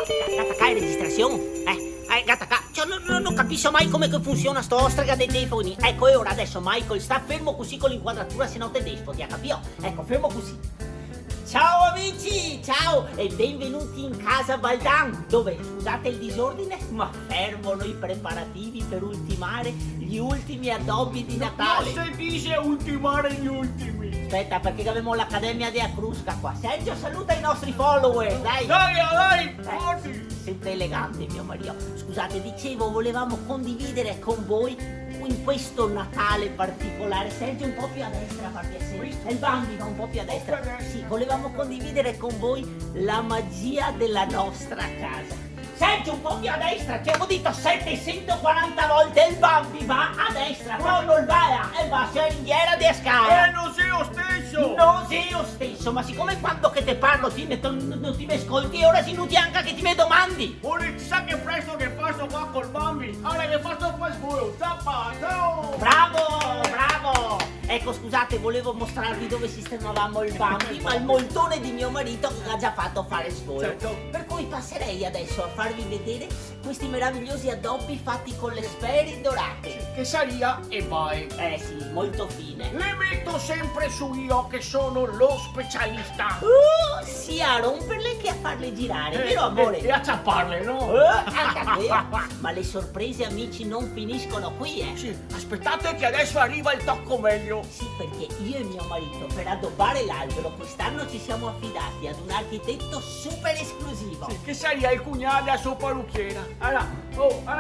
Gattaca è registrazione. Gattaca, cioè, non capisco mai come che funziona sto strega dei telefoni. Ecco, e ora adesso Michael sta fermo così con l'inquadratura, se no te despoti, capito? Ecco, fermo così. Ciao amici, ciao e benvenuti in casa Baldan, dove, scusate il disordine, ma fermono i preparativi per ultimare gli ultimi addobbi di Natale. Non si dice ultimare gli ultimi. Aspetta, perché abbiamo l'Accademia dea Crusca qua. Sergio, saluta i nostri follower, dai. Dai, forti. Sempre elegante, mio Mario. Scusate, dicevo, volevamo condividere con voi in questo Natale particolare. Sergio, un po' più a destra, per piacere. E il Bambi va un po' più a destra. Sì, volevamo condividere con voi la magia della nostra casa. Sergio, un po' più a destra, ti avevo detto 740 volte, il Bambi va a destra, poi non va, e va a ringhiera di scala. Non sei lo stesso. Non sei lo stesso, ma siccome quando che te parlo non ti mi ascolti, ora si nuti anche che ti mi domandi. Ora sa che presto che faccio qua col Bambi. Ora che faccio qua scuola, zappa, ciao. Bravo! Ecco, scusate, volevo mostrarvi dove sistemavamo il Bambi, ma il moltone di mio marito ha già fatto fare il suo. Certo. Per cui passerei adesso a farvi vedere questi meravigliosi addobbi fatti con le sfere dorate. Che saria e vai. Sì, molto fine. Le metto sempre su io che sono lo specialista. Sia a romperle che a farle girare, vero amore? E a ciapparle, no? Anche a te. Ma le sorprese, amici, non finiscono qui, Sì, aspettate che adesso arriva il tocco meglio. Sì, perché io e mio marito per addobbare l'albero quest'anno ci siamo affidati ad un architetto super esclusivo. Sì, che saria il cugnato a sua parrucchiera. Allora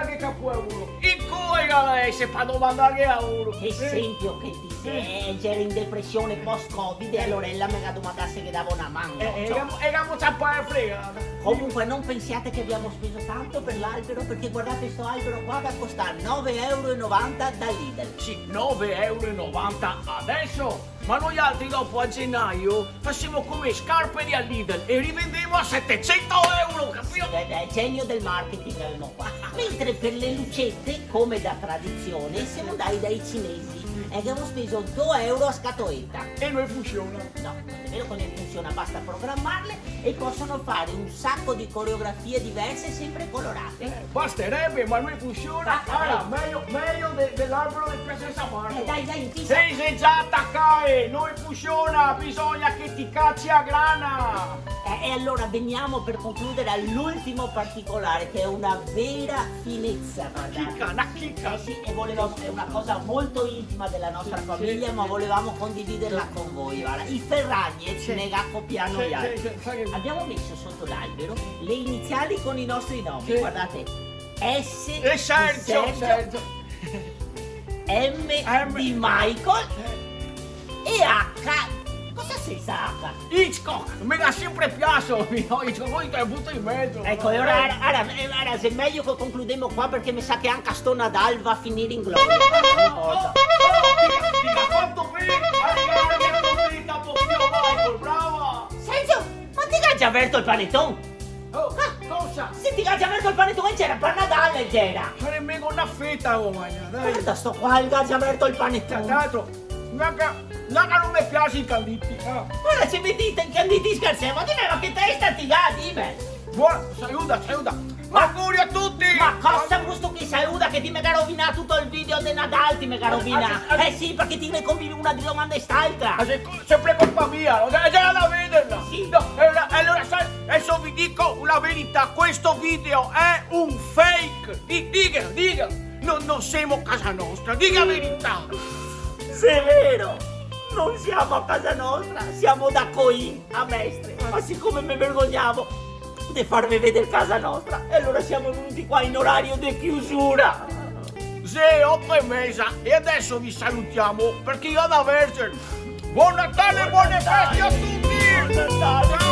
che capolavoro. In cui lei si fa domandare a uno. Esempio che dice, c'era in depressione post-covid e allora ella mi ha domandasse che davo una mano. Eravamo ciappare fregata. Comunque non pensiate che abbiamo speso tanto per l'albero, perché guardate sto albero qua che costa 9,90 € da Lidl. Sì, 9,90 € adesso. Ma noi altri dopo a gennaio facciamo come scarpe di Lidl e rivendiamo a 700 €, capito? È genio del marketing qua. Mentre per le lucette, come da tradizione, siamo andati dai cinesi e abbiamo speso 2 € a scatoletta. E noi funziona. No, non è vero che non funziona, basta programmarle e possono fare un sacco di coreografie diverse sempre colorate. Basterebbe, ma noi funziona. Meglio dell'albero del Piazza San Marco. Dai, impisa. Sei già attaccare, noi funziona, bisogna che ti cacci a grana. E allora veniamo per concludere all'ultimo particolare, che è una vera finezza, guardate. Una chicca. Sì, e è una cosa molto intima della nostra famiglia, ma volevamo condividerla con voi. Guarda, i Ferragnez, nega copiano gli altri. Abbiamo messo sotto l'albero le iniziali con i nostri nomi, guardate. S E di Sergio. M di Michael e H. Cosa sei sa H? Hitchcock, me la sempre piaciuto, Hitchcock, poi te butto in mezzo. Ecco, e ora se è meglio che concludemo qua, perché mi sa che anche a sto Nadal va a finire in gloria. Ti ha fatto bene, arrivare Michael, brava. Sergio, ma ti ha già aperto il panettone? Cosa? Se ti ha già aperto il panettone c'era per Natale, c'era. Fare mega una fetta, dai. Guarda sto qua, il ha già aperto il panettone. Tra l'altro, non mi piace i canditi. Guarda, se mi dite in canditi scherziamo, dimmi ma che testa ti dà, dimmi. Buona, saluta. Auguri a tutti. Ma cosa questo che saluta, che ti mega rovina tutto il video di Natale, ti mega rovina. Sì, perché ti ne combini una di domanda e st'altra. Sempre colpa mia, è già da vederla. Sì. No, allora, sai, adesso vi dico la verità, questo video è un fake. Dica. Non siamo a casa nostra, dica la verità. Se è vero, non siamo a casa nostra, siamo da Coin a Mestre. Ma siccome mi vergognavo di farvi vedere casa nostra, e allora siamo venuti qua in orario di chiusura. Sì, 8:30 e adesso vi salutiamo perché io da Vergine. Buon Natale, buone feste a tutti! Buon Natale!